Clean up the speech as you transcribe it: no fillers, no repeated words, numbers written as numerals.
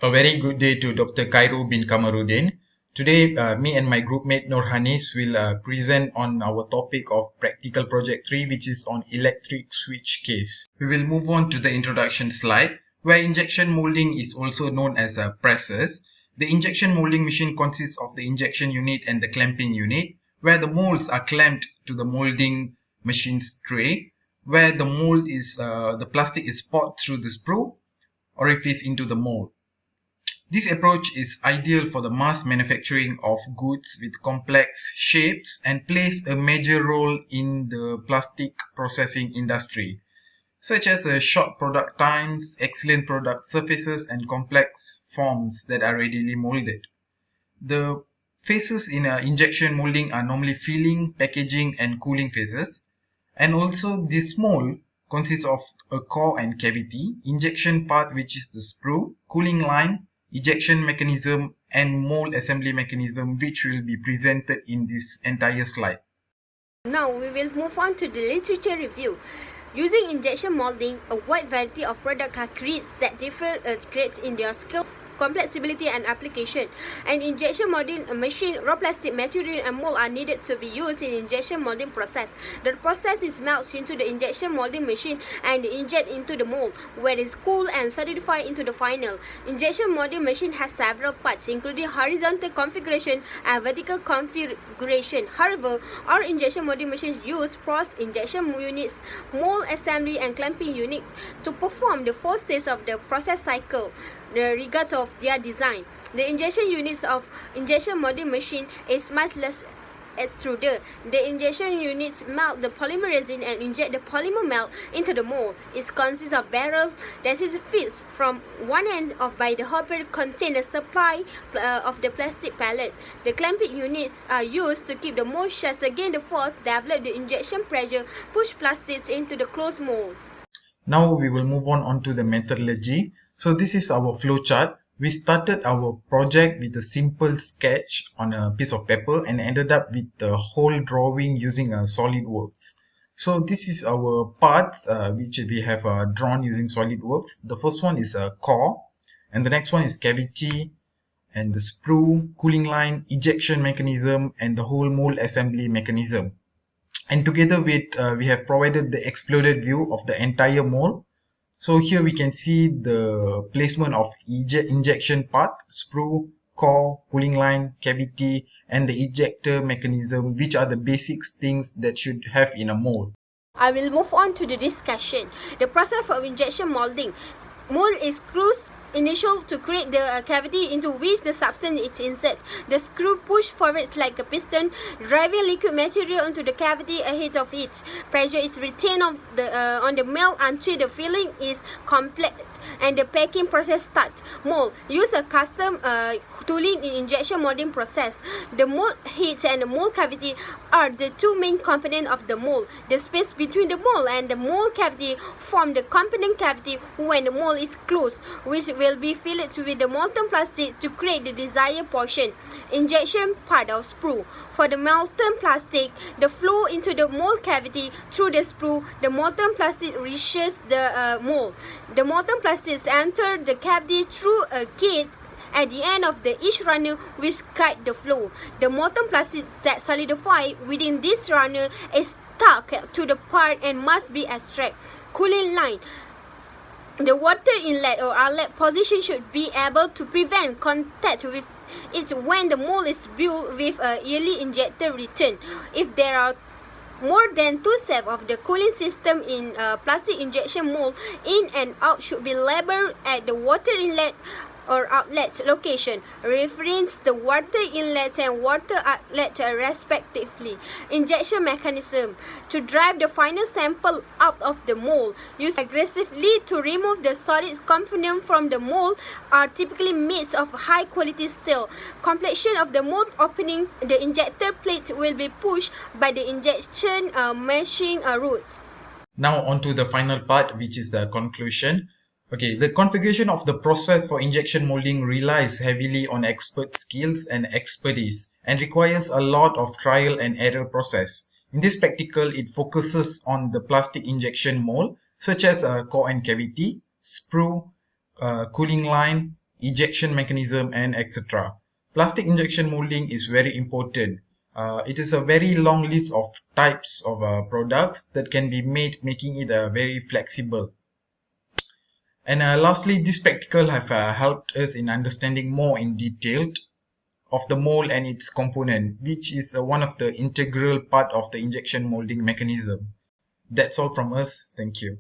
A very good day to Dr. Cairo bin Kamaruddin. Today, me and my groupmate Nurhanis will present on our topic of practical project 3, which is on electric switch case. We will move on to the introduction slide, where injection molding is also known as presses. The injection molding machine consists of the injection unit and the clamping unit, where the molds are clamped to the molding machine's tray, where the plastic is poured through the sprue orifice into the mold. This approach is ideal for the mass manufacturing of goods with complex shapes and plays a major role in the plastic processing industry, such as short product times, excellent product surfaces, and complex forms that are readily molded. The phases in injection molding are normally filling, packaging, and cooling phases. And also this mold consists of a core and cavity, injection part which is the sprue, cooling line, ejection mechanism, and mold assembly mechanism, which will be presented in this entire slide. Now we will move on to the literature review. Using injection molding, a wide variety of products are created that differ in their scale, complexity, and application. An injection molding machine, raw plastic material and mold are needed to be used in injection molding process. The process is melted into the injection molding machine and injected into the mold, where it is cooled and solidified into the final. Injection molding machine has several parts, including horizontal configuration and vertical configuration. However, our injection molding machines use cross injection units, mold assembly, and clamping unit to perform the 4 stages of the process cycle, regard of their design. The injection units of injection molding machine is much less extruder. The injection units melt the polymer resin and inject the polymer melt into the mold. It consists of barrels that is fixed from one end of by the hopper contain the supply of the plastic pellet. The clamping units are used to keep the mold shut against the force develop the injection pressure push plastics into the closed mold. Now we will move on to the methodology. So this is our flow chart. We started our project with a simple sketch on a piece of paper and ended up with the whole drawing using SolidWorks. So this is our parts which we have drawn using SolidWorks. The first one is a core, and the next one is cavity, and the sprue, cooling line, ejection mechanism, and the whole mold assembly mechanism. And together with we have provided the exploded view of the entire mold. So here we can see the placement of injection part, sprue, core, cooling line, cavity, and the ejector mechanism, which are the basic things that should have in a mold. I will move on to the discussion. The process of injection molding. Mold is screws initial to create the cavity into which the substance is inserted. The screw push forward like a piston, driving liquid material into the cavity ahead of it. Pressure is retained on the melt until the filling is complete and the packing process starts. Mold. Use a custom tooling in injection molding process. The mold heads and the mold cavity are the two main components of the mold. The space between the mold and the mold cavity form the component cavity when the mold is closed, which will be filled with the molten plastic to create the desired portion. Injection part of sprue. For the molten plastic, the flow into the mold cavity through the sprue, the molten plastic reaches the mold. The molten plastics enter the cavity through a gate at the end of each runner which guide the flow. The molten plastic that solidify within this runner is stuck to the part and must be extracted. Cooling line. The water inlet or outlet position should be able to prevent contact with it when the mold is built with a yearly injector return. If there are more than 2 steps of the cooling system in a plastic injection mold, in and out should be labeled at the water inlet or outlet location. Reference the water inlet and water outlet respectively. Injection mechanism. To drive the final sample out of the mold, use aggressively to remove the solid component from the mold are typically made of high quality steel. Completion of the mold opening, the injector plate will be pushed by the injection machine routes. Now on to the final part, which is the conclusion. Okay, the configuration of the process for injection molding relies heavily on expert skills and expertise and requires a lot of trial and error process. In this practical, it focuses on the plastic injection mold, such as core and cavity, sprue, cooling line, ejection mechanism, and etc. Plastic injection molding is very important. It is a very long list of types of products that can be made, making it very flexible. And lastly, this practical have helped us in understanding more in detail of the mold and its component, which is one of the integral part of the injection molding mechanism. That's all from us. Thank you.